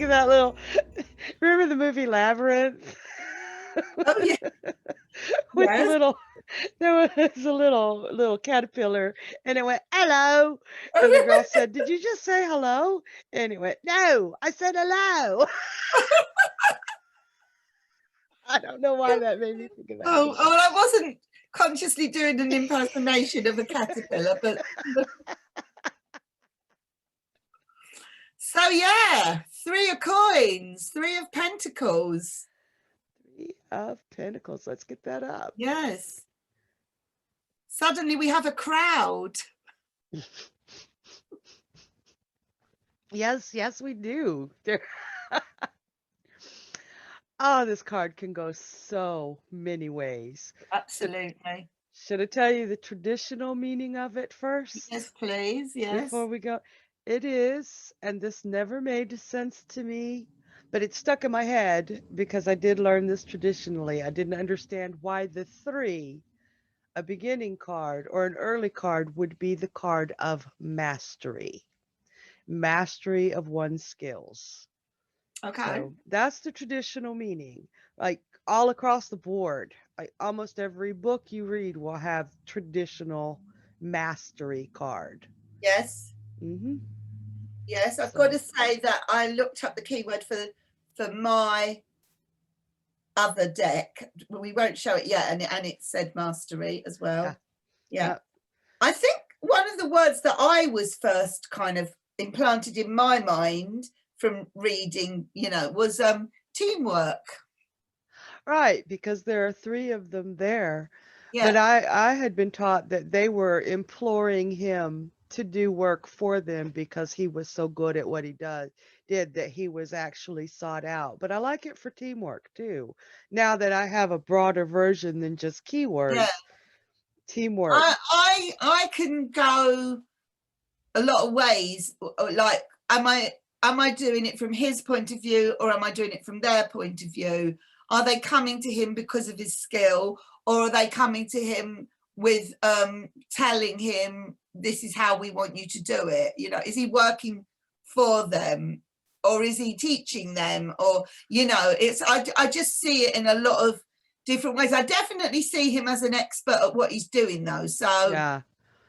of that little. Remember the movie Labyrinth? Oh, yeah. With the Yes. little, there was a little caterpillar, and it went hello, and the girl Oh, said, "Did you just say hello?" And it went, "No, I said hello." I don't know why that made me think of that. oh, well, I wasn't consciously doing an impersonation of a caterpillar, but so yeah, 3 of coins, 3 of pentacles. Three of Pentacles. Let's get that up. Yes. Suddenly we have a crowd. Yes, yes, we do. There. Oh, this card can go so many ways. Should, Absolutely. should I tell you the traditional meaning of it first Yes, please. before Yes. we go? It is, and this never made sense to me, but it stuck in my head because I did learn this traditionally. I didn't understand why the three, a beginning card or an early card, would be the card of mastery, mastery of one's skills. Okay. So that's the traditional meaning. Like all across the board, like almost every book you read will have traditional mastery card. Yes. Hmm. Yes. I've got So to say that I looked up the keyword for my other deck. We won't show it yet, and it said mastery as yeah, well. Yeah. yeah. I think one of the words that I was first kind of implanted in my mind from reading, was teamwork. Right, because there are three of them there. But Yeah. I had been taught that they were imploring him to do work for them because he was so good at what he did that he was actually sought out. But I like it for teamwork too. Now that I have a broader version than just Yeah. keywords, teamwork. I can go a lot of ways. Like, am I doing it from his point of view, or am I doing it from their point of view? Are they coming to him because of his skill, or are they coming to him with telling him this is how we want you to do it? Is he working for them, or is he teaching them? Or it's I just see it in a lot of different ways. I definitely see him as an expert at what he's doing, though. So Yeah.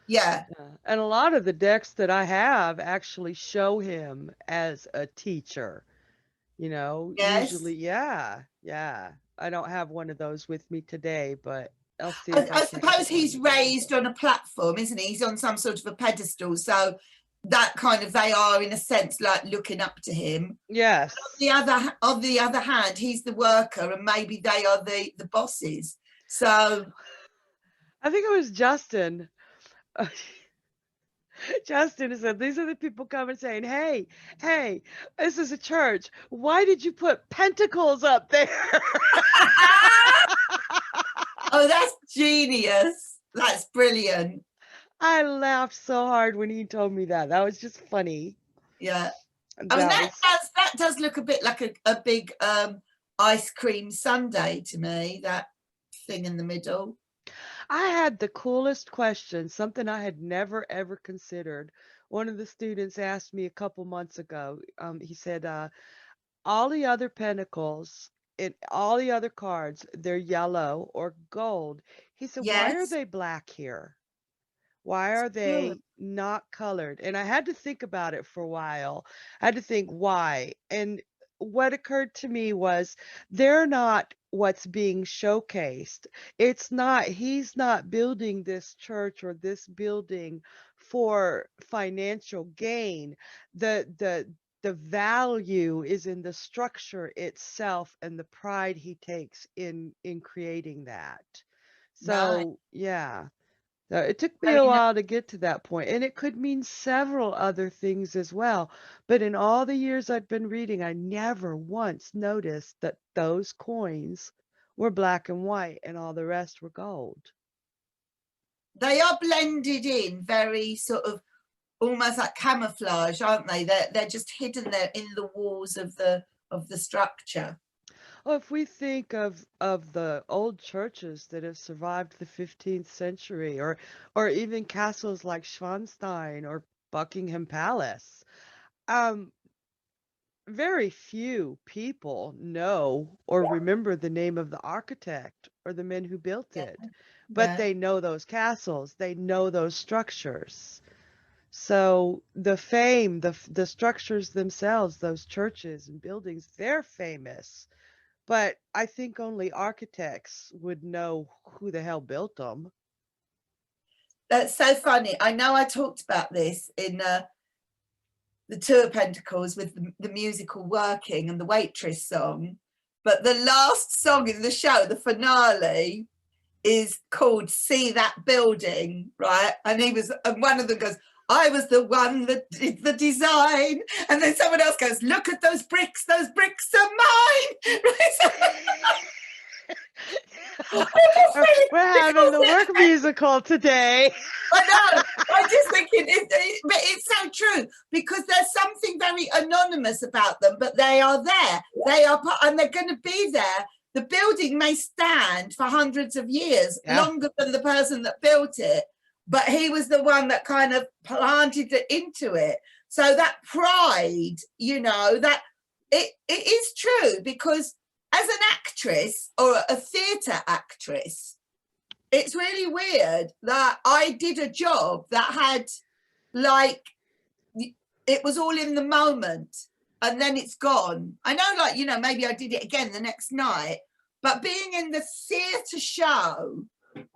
yeah. Yeah. And a lot of the decks that I have actually show him as a teacher. Yes. Usually, yeah, yeah. I don't have one of those with me today, but I'll see I, if I I can't suppose get one he's today. raised on a platform, isn't he? He's on some sort of a pedestal, so that kind of, they are in a sense like looking up to him. Yes. On the other hand, he's the worker, and maybe they are the bosses. So I think it was Justin. Justin said, these are the people coming saying, hey, hey, this is a church. Why did you put pentacles up there? oh, that's genius. That's brilliant. I laughed so hard when he told me that. That was just funny. Yeah. I mean, That that was does that does look a bit like a big ice cream sundae to me, that thing in the middle. I had the coolest question, something I had never ever considered. One of the students asked me a couple months ago. He said, all the other pentacles in all the other cards, they're yellow or gold. He said, why are Yes. they black here? Why are Good. they not colored? And I had to think about it for a while. I had to think why. And what occurred to me was they're not what's being showcased. It's not, he's not building this church or this building for financial gain. The value is in the structure itself and the pride he takes in creating that. Right. So, yeah. So it took me Very a nice. while to get to that point, and it could mean several other things as well. But in all the years I've been reading, I never once noticed that those coins were black and white and all the rest were gold. They are blended in very sort of almost like camouflage, aren't they? They're just hidden there in the walls of the structure. Well, if we think of the old churches that have survived the 15th century, or even castles like Schwanstein or Buckingham Palace, um, very few people know or remember the name of the architect or the men who built Yeah, it, but yeah. they know those castles, they know those structures. So the fame, the structures themselves, those churches and buildings, they're famous. But I think only architects would know who the hell built them. That's so funny. I know I talked about this in the Two of Pentacles with the musical working and the waitress song, but the last song in the show, the finale, is called See That Building, right? And one of them goes, I was the one that did the design. And then someone else goes, look at those bricks are mine. We're having the work musical today. I know. I'm just thinking, but it's so true because there's something very anonymous about them, but they are there. They are, and they're going to be there. The building may stand for hundreds of years, longer than the person that built it, but he was the one that kind of planted it into it. So that pride, that it is true because as an actress or a theatre actress, it's really weird that I did a job that had it was all in the moment and then it's gone. I know, maybe I did it again the next night, but being in the theatre show,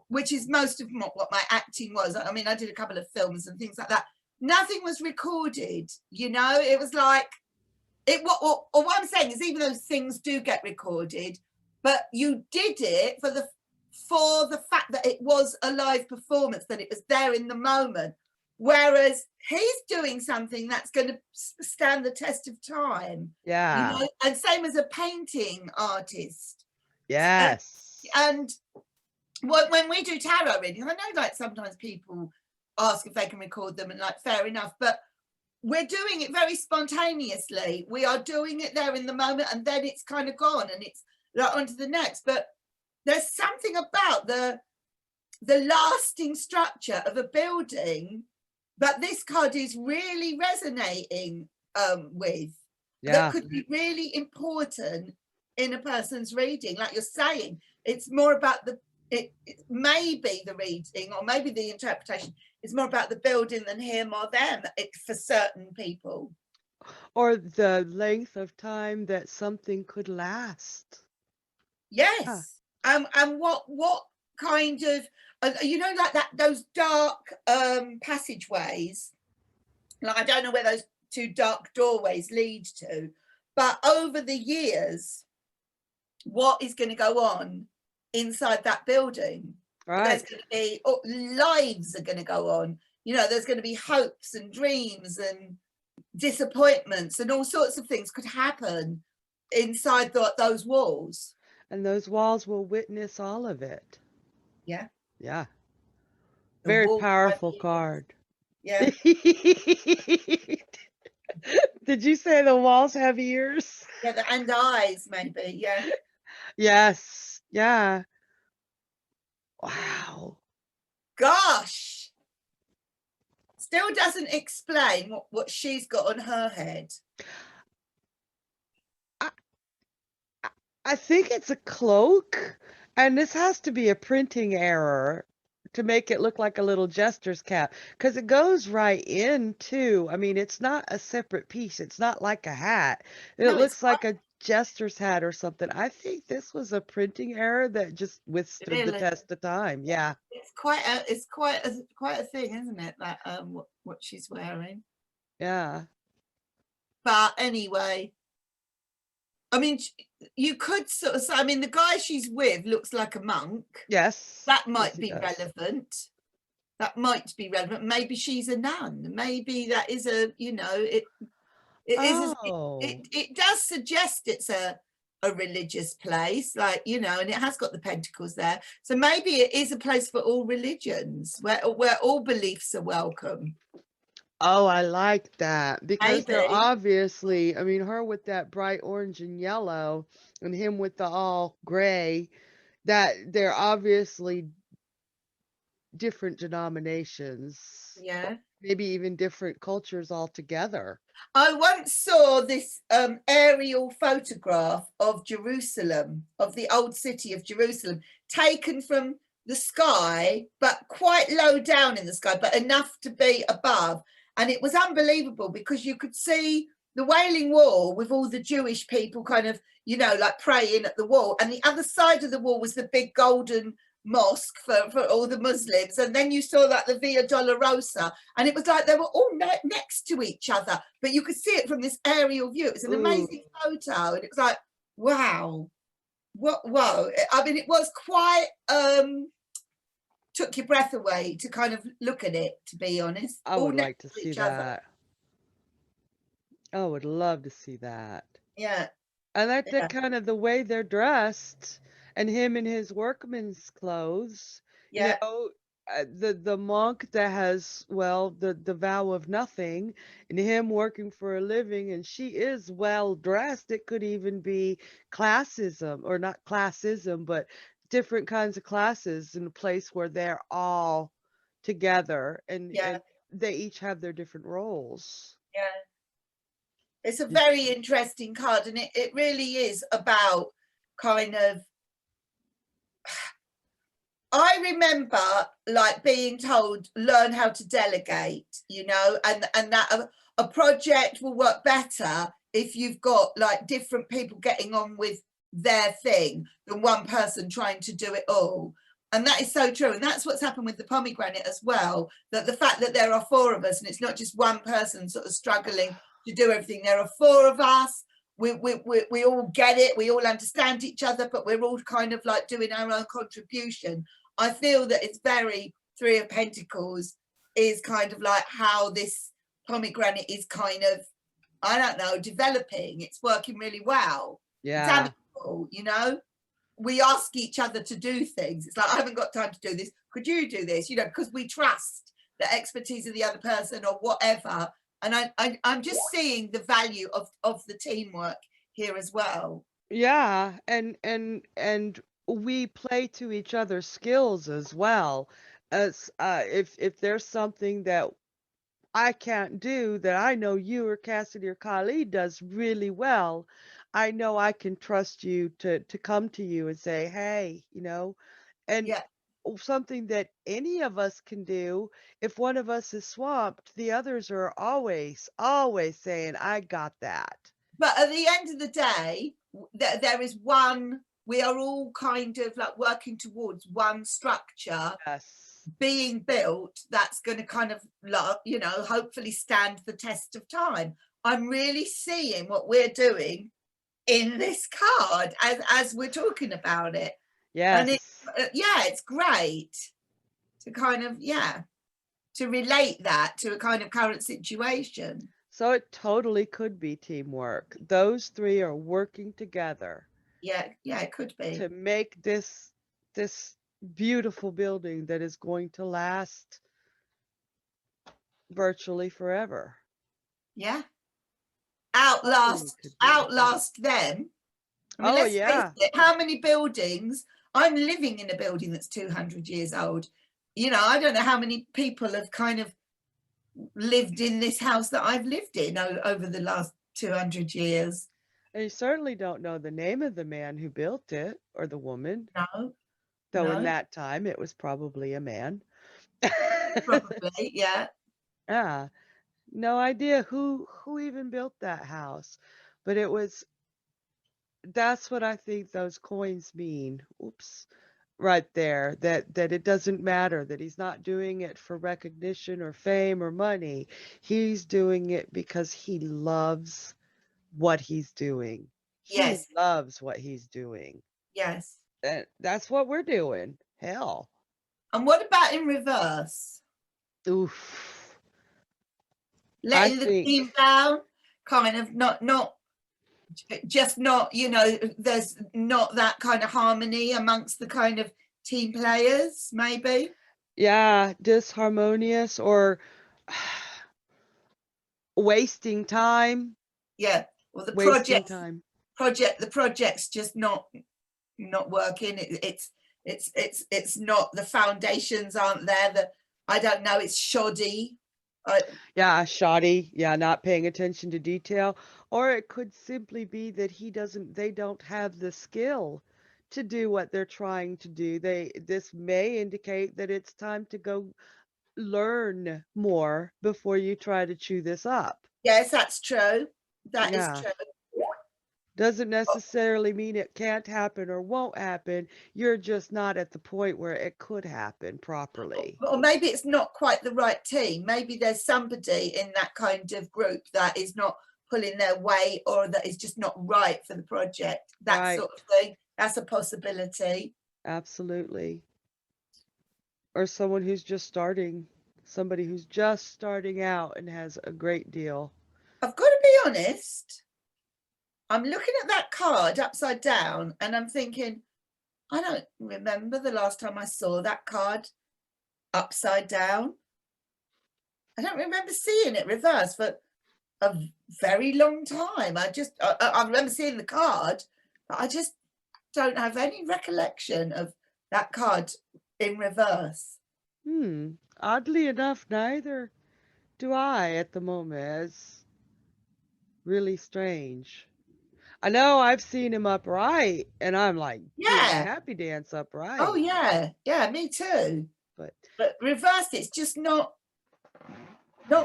which is most of what my acting was, I mean, I did a couple of films and things like that, nothing was recorded, it was like, what I'm saying is even though things do get recorded, but you did it for the fact that it was a live performance, that it was there in the moment. Whereas he's doing something that's going to stand the test of time. Yeah. And same as a painting artist. Yes. And when we do tarot readings, I know sometimes people ask if they can record them and fair enough, but we're doing it very spontaneously. We are doing it there in the moment and then it's kind of gone and it's on to the next. But there's something about the lasting structure of a building that this card is really resonating with, that could be really important in a person's reading. Like you're saying, it's more about it may be the reading or maybe the interpretation is more about the building than him or them for certain people. Or the length of time that something could last. Yes. And what kind of, those dark passageways, I don't know where those two dark doorways lead to, but over the years, what is going to go on inside that building? Right. There's going to be lives are going to go on. There's going to be hopes and dreams and disappointments and all sorts of things could happen inside those walls. And those walls will witness all of it. Yeah. Yeah. Very powerful card. Yeah. Did you say the walls have ears? Yeah, and eyes, maybe. Yeah. Yes. Yeah. Wow. Gosh. Still doesn't explain what she's got on her head. I think it's a cloak, and this has to be a printing error to make it look like a little jester's cap, because it goes right into, I mean, it's not a separate piece. It's not like a hat. It looks like a jester's hat or something. I think this was a printing error that just withstood the test of time. Yeah. It's quite a thing, isn't it? That what she's wearing. Yeah. But anyway, I mean, you could sort of say, I mean, the guy she's with looks like a monk. Yes. That might be relevant. That might be relevant. Maybe she's a nun. Maybe that is it does suggest it's a religious place, and it has got the pentacles there. So maybe it is a place for all religions where all beliefs are welcome. Oh, I like that because they're obviously, I mean, her with that bright orange and yellow and him with the all gray, that they're obviously different denominations, Yeah. maybe even different cultures altogether. I once saw this aerial photograph of Jerusalem, of the old city of Jerusalem, taken from the sky, but quite low down in the sky, but enough to be above. And it was unbelievable because you could see the Wailing Wall with all the Jewish people kind of, you know, like praying at the wall. And the other side of the wall was the big golden mosque for all the Muslims. And then you saw like the Via Dolorosa, and it was like they were all next to each other, but you could see it from this aerial view. It was an amazing photo, and it was like, wow, what, whoa. I mean, it was quite took your breath away to kind of look at it, to be honest. I All would next like to to see each other. that. I would love to see that. Yeah. I like Yeah. that kind of the way they're dressed, and him in his workman's clothes. You Yeah. know, the monk that has, well, the vow of nothing, and him working for a living, and she is well dressed. It could even be classism, or not classism, but different kinds of classes in a place where they're all together, and Yeah. they each have their different roles. Yeah. It's a Just very interesting card, and it really is about kind of, I remember like being told, learn how to delegate, you know, and that a project will work better if you've got like different people getting on with their thing than one person trying to do it all. And that is so true. And that's what's happened with the pomegranate as well, that the fact that there are four of us and it's not just one person sort of struggling to do everything. There are four of us. We all get it. We all understand each other, but we're all kind of like doing our own contribution. I feel that it's very Three of Pentacles is kind of like how this pomegranate is kind of, I don't know, developing. It's working really well. It's yeah. amicable, you know. We ask each other to do things. It's like, I haven't got time to do this. Could you do this? You know, because we trust the expertise of the other person or whatever. And I'm just seeing the value of the teamwork here as well. Yeah, and we play to each other's skills as well. As if there's something that I can't do that I know you or Cassidy or Khalid does really well, I know I can trust you to come to you and say, "Hey," you know, and Yeah. something that any of us can do. If one of us is swamped, the others are always saying, "I got that." But at the end of the day, there is one, we are all kind of like working towards one structure Yes. being built that's going to kind of, you know, hopefully stand the test of time. I'm really seeing what we're doing in this card as we're talking about it. And it, Yes. yeah, it's great to kind of, yeah, to relate that to a kind of current situation. So it totally could be teamwork. Those three are working together Yeah, yeah, it could be. to make this beautiful building that is going to last virtually forever. Yeah. Totally could be. Outlast them. I mean, Oh let's face yeah. it, how many buildings? I'm living in a building that's 200 years old. You know, I don't know how many people have kind of lived in this house that I've lived in over the last 200 years. And you certainly don't know the name of the man who built it or the woman, No, though in no, that time it was probably a man. probably, yeah, Yeah. No idea who even built that house. But it was that's what I think those coins mean. Oops. Right there, that it doesn't matter, that he's not doing it for recognition or fame or money. He's doing it because he loves what he's doing. He yes, loves what he's doing. yes. And that's what we're doing. Hell. And what about in reverse? Oof. I Letting the think, team down, kind of not just not, you know, there's not that kind of harmony amongst the kind of team players, maybe. yeah, disharmonious or wasting time, Yeah, well, wasting time. the project's just not working. It's It's not, the foundations aren't there, that I don't know, it's shoddy. Yeah, shoddy. Yeah, not paying attention to detail. Or it could simply be that they don't have the skill to do what they're trying to do. This may indicate that it's time to go learn more before you try to chew this up. Yes, that's true. That is Yeah. true. Doesn't necessarily mean it can't happen or won't happen. You're just not at the point where it could happen properly. Or maybe it's not quite the right team. Maybe there's somebody in that kind of group that is not pulling their weight, or that is just not right for the project. That Right. sort of thing. That's a possibility. Absolutely. Or someone who's just starting, somebody who's just starting out and has a great deal. I've got to be honest. I'm looking at that card upside down and I'm thinking, I don't remember the last time I saw that card upside down. I don't remember seeing it reversed for a very long time. I remember seeing the card, but I just don't have any recollection of that card in reverse. Oddly enough, neither do I at the moment. It's really strange. I know I've seen him upright, and I'm like doing the Yeah. happy dance Oh upright. yeah. Yeah, me too. But reversed, it's just not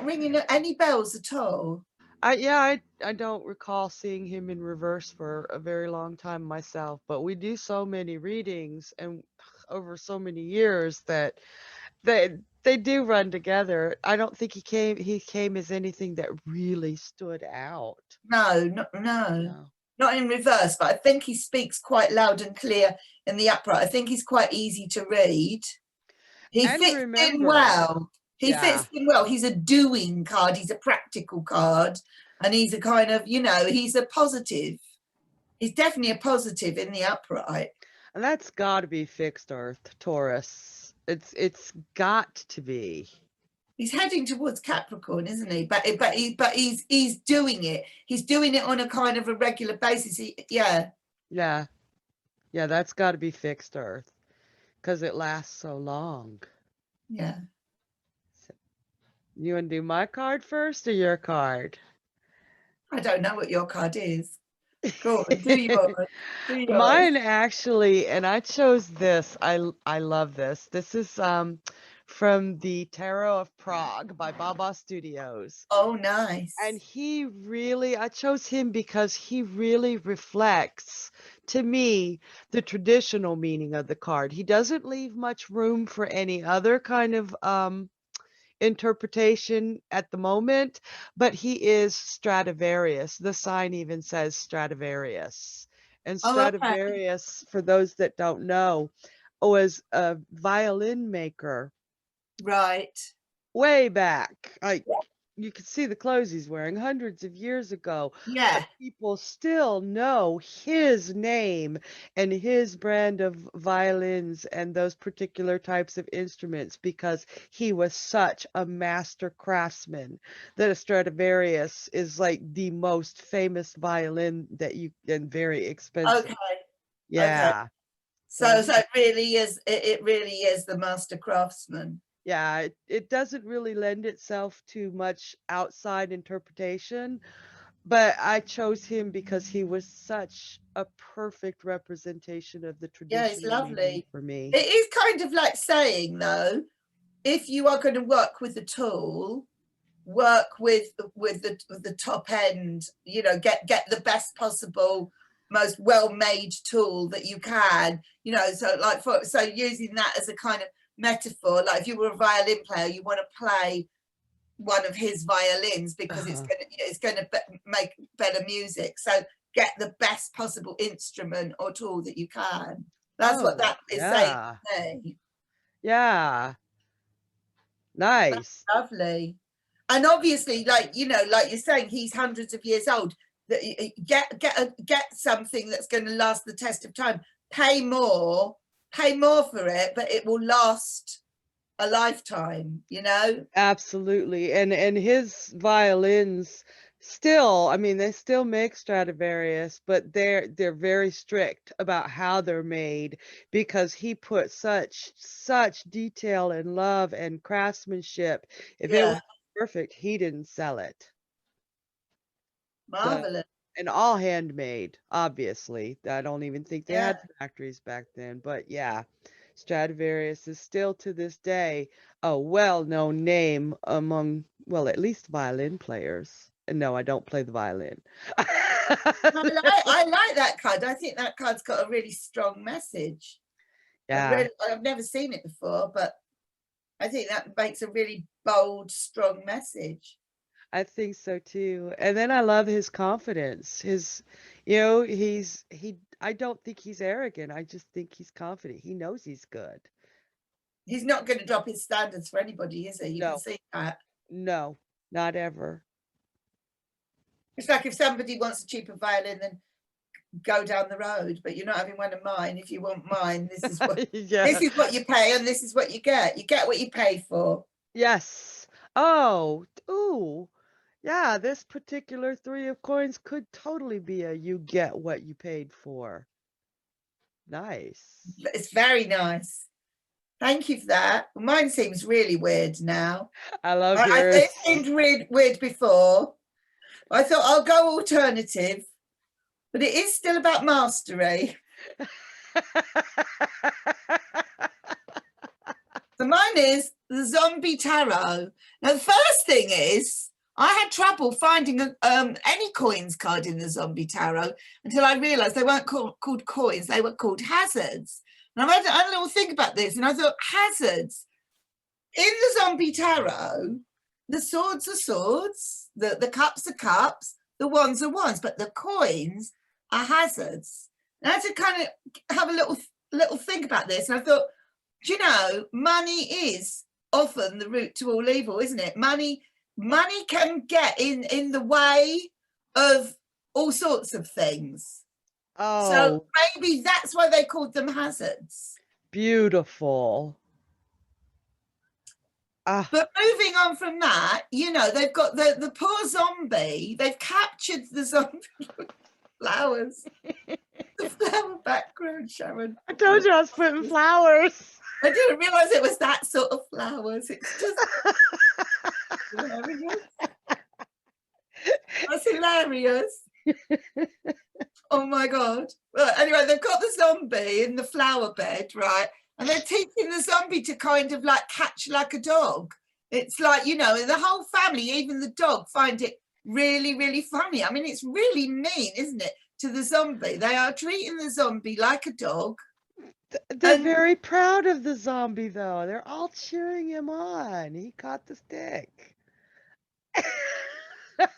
ringing any bells at all. I don't recall seeing him in reverse for a very long time myself, but we do so many readings and over so many years that they do run together. I don't think he came as anything that really stood out. No, not in reverse, but I think he speaks quite loud and clear in the upright. I think he's quite easy to read. He And fits in remember, well. yeah. He's a doing card. He's a practical card. And he's a kind of, he's a positive. He's definitely a positive in the upright. And that's got to be fixed Earth, Taurus. It's got to be. He's heading towards Capricorn, isn't he? But he's doing it. He's doing it on a kind of a regular basis. Yeah. Yeah, that's got to be fixed Earth because it lasts so long. Yeah. So, you want to do my card first or your card? I don't know what your card is. Go on, do yours. Mine actually, and I chose this. I love this. This is from the Tarot of Prague by Baba Studios. Oh, nice. And I chose him because he really reflects, to me, the traditional meaning of the card. He doesn't leave much room for any other kind of interpretation at the moment, but he is Stradivarius. The sign even says Stradivarius. And Stradivarius, for those that don't know, was a violin maker. Right. Way back. You can see the clothes he's wearing hundreds of years ago. Yeah. But people still know his name and his brand of violins and those particular types of instruments because he was such a master craftsman that a Stradivarius is like the most famous violin and very expensive. Okay. Yeah. Okay. So it really is the master craftsman. Yeah, it doesn't really lend itself to much outside interpretation, but I chose him because he was such a perfect representation of the traditional. Yeah, it's lovely for me. It is kind of like saying, though, if you are going to work with the tool, work with the top end, get the best possible, most well-made tool that you can, so using that as a kind of metaphor, like if you were a violin player, you want to play one of his violins because it's going to make better music. So get the best possible instrument or tool that you can. That's what that is saying to me. Yeah. Nice. That's lovely. And obviously, like you're saying, he's hundreds of years old. Get something that's going to last the test of time. Pay more for it, but it will last a lifetime, Absolutely. And his violins Still, I mean, they still make Stradivarius, but they're very strict about how they're made because he put such detail and love and craftsmanship. If it was Yeah, perfect, he didn't sell it. So, marvelous. and all handmade, obviously. I don't even think they Yeah, had factories back then, but yeah, Stradivarius is still to this day a well-known name among, well, at least violin players. And no, I don't play the violin. I like that card. I think that card's got a really strong message. Yeah, I've never seen it before, but I think that makes a really bold, strong message. I think so too. And then I love his confidence. I don't think he's arrogant. I just think he's confident. He knows he's good. He's not going to drop his standards for anybody, is he? You can No, see that. no, not ever. It's like if somebody wants a cheaper violin, then go down the road, but you're not having one of mine. If you want mine, this is what Yeah. you pay, and this is what you get. You get what you pay for. Yes. Oh, ooh. Yeah, this particular three of coins could totally be a you get what you paid for. Nice. It's very nice. Thank you for that. Mine seems really weird now. I love It yours. seemed weird before. I thought I'll go alternative, but it is still about mastery. So mine is the Zombie Tarot. Now, the first thing is, I had trouble finding any coins card in the Zombie Tarot until I realised they weren't called coins, they were called hazards. And I had a little think about this, and I thought, hazards. In the Zombie Tarot, the swords are swords, the cups are cups, the wands are wands, but the coins are hazards. And I had to kind of have a little think about this, and I thought, do you know, money is often the root to all evil, isn't it? Money can get in the way of all sorts of things. So Oh, maybe that's why they called them hazards. beautiful. Ah, But moving on from that, you know, they've got the poor zombie, they've captured the zombie flowers. The flower background, Sharon. I told you I was putting flowers. I didn't realise it was that sort of flowers. It's just hilarious. That's hilarious. Oh my God. Well, anyway, they've got the zombie in the flower bed, right? And they're teaching the zombie to kind of like catch like a dog. It's like, you know, the whole family, even the dog, find it really, really funny. I mean, it's really mean, isn't it, to the zombie? They are treating the zombie like a dog. They're very proud of the zombie, though. They're all cheering him on. He caught the stick. But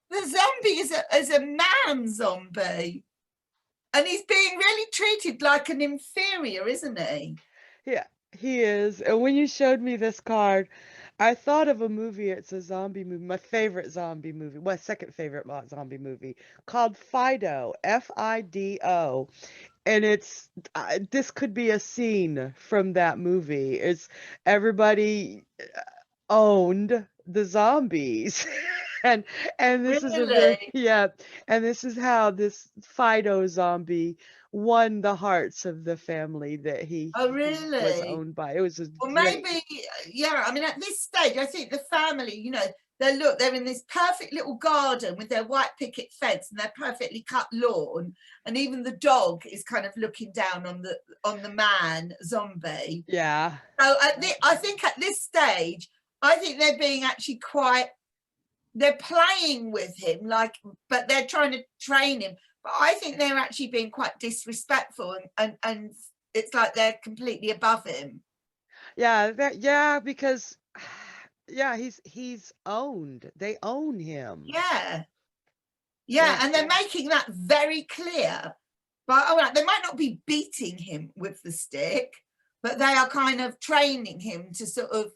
the zombie is a man zombie. And he's being really treated like an inferior, isn't he? Yeah, he is. And when you showed me this card, I thought of a movie. It's a zombie movie, my favorite zombie movie, my second favorite zombie movie, called Fido, Fido. And it's this could be a scene from that movie. It's everybody owned the zombies. and and this is a very Really? yeah, and this is how this Fido zombie won the hearts of the family that Oh, he was really? owned by. It was a Or great. maybe, yeah, I mean, at this stage, I think the family, you know, they're in this perfect little garden with their white picket fence and their perfectly cut lawn, and even the dog is kind of looking down on the man zombie. Yeah. So I think at this stage, I think they're being actually they're playing with him, like, but they're trying to train him. But I think they're actually being quite disrespectful, and it's like they're completely above him. Yeah, because yeah, he's owned. They own him. Yeah. Yeah. Yeah, and they're making that very clear. But all right, they might not be beating him with the stick, but they are kind of training him to sort of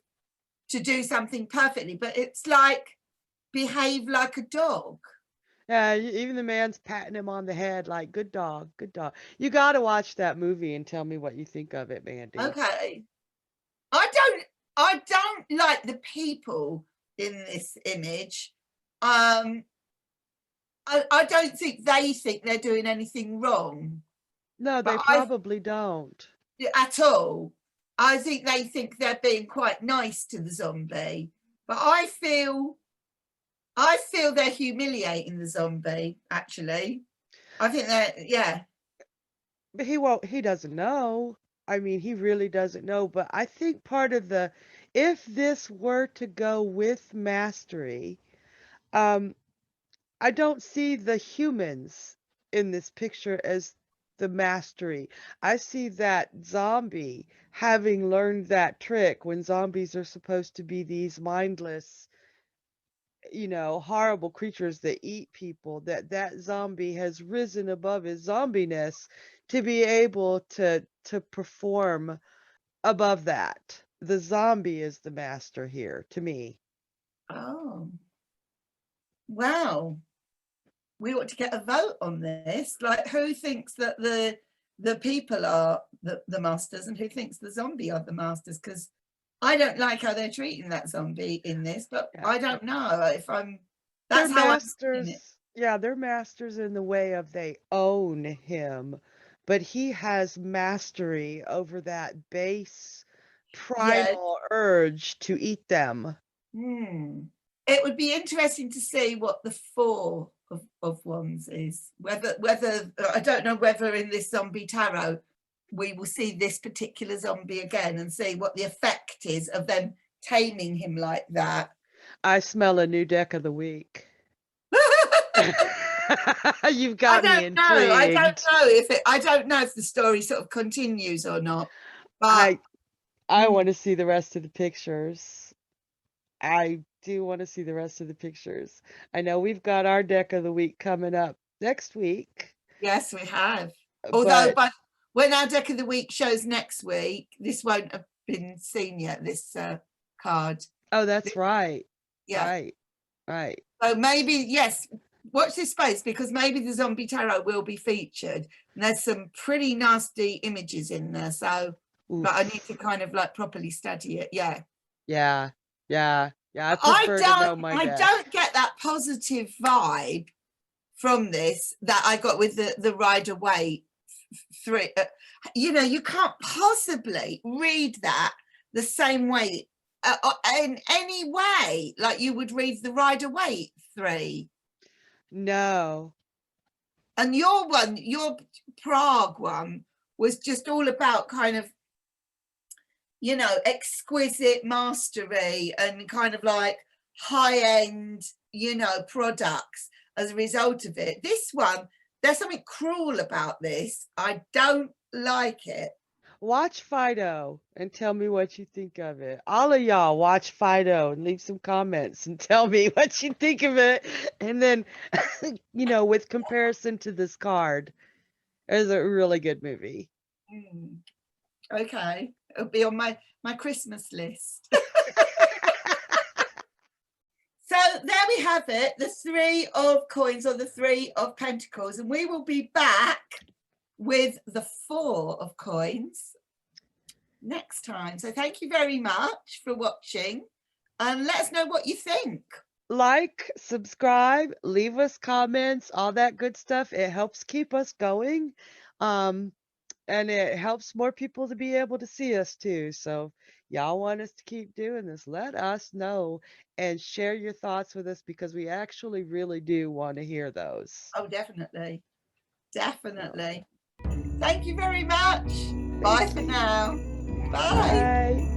to do something perfectly. But it's like behave like a dog. Yeah, even the man's patting him on the head like, good dog, good dog. You got to watch that movie and tell me what you think of it, Mandy. Okay. I don't like the people in this image. I don't think they think they're doing anything wrong. No, they probably don't. At all. I think they think they're being quite nice to the zombie, but I feel they're humiliating the zombie, actually. I think that, yeah. But he doesn't know. I mean, he really doesn't know. But I think part of if this were to go with mastery, I don't see the humans in this picture as the mastery. I see that zombie having learned that trick when zombies are supposed to be these mindless, horrible creatures that eat people, that zombie has risen above his zombiness to be able to perform above that. The zombie is the master here to me. Oh, wow. We ought to get a vote on this. Like, who thinks that the people are the masters and who thinks the zombie are the masters? Because I don't like how they're treating that zombie in this, but Yeah. I don't know if I'm. They're That's how I'm seeing it. masters. Yeah, they're masters in the way of they own him, but he has mastery over that base Yeah. primal urge to eat them. It would be interesting to see what the Four of Wands is. Whether I don't know whether in this zombie tarot we will see this particular zombie again and see what the effect is of them taming him like that. I smell a new deck of the week. You've got me intrigued. I don't know if the story sort of continues or not. But I want to see the rest of the pictures. I do want to see the rest of the pictures. I know we've got our deck of the week coming up next week. Yes, we have. Although, but when our deck of the week shows next week, this won't have been seen yet, this card. Oh, that's right. Yeah. Right. So maybe, yes, watch this space, because maybe the zombie tarot will be featured. And there's some pretty nasty images in there. So, oof. But I need to kind of like properly study it. Yeah. I prefer to know my deck. I don't get that positive vibe from this that I got with the Rider-Waite three. You can't possibly read that the same way in any way like you would read the Rider-Waite three. No. And your Prague one was just all about kind of, exquisite mastery and kind of like high-end, products as a result of it. This one, there's something cruel about this. I don't like it. Watch Fido and tell me what you think of it. All of y'all watch Fido and leave some comments and tell me what you think of it. And then, with comparison to this card, it's a really good movie. Okay. It'll be on my Christmas list. So there we have it, the Three of Coins or the Three of Pentacles. And we will be back with the Four of Coins next time. So thank you very much for watching and let us know what you think. Like, subscribe, leave us comments, all that good stuff. It helps keep us going. And it helps more people to be able to see us too. So y'all want us to keep doing this, let us know and share your thoughts with us, because we actually really do want to hear those. Oh, definitely. Thank you very much. Bye for now. Bye.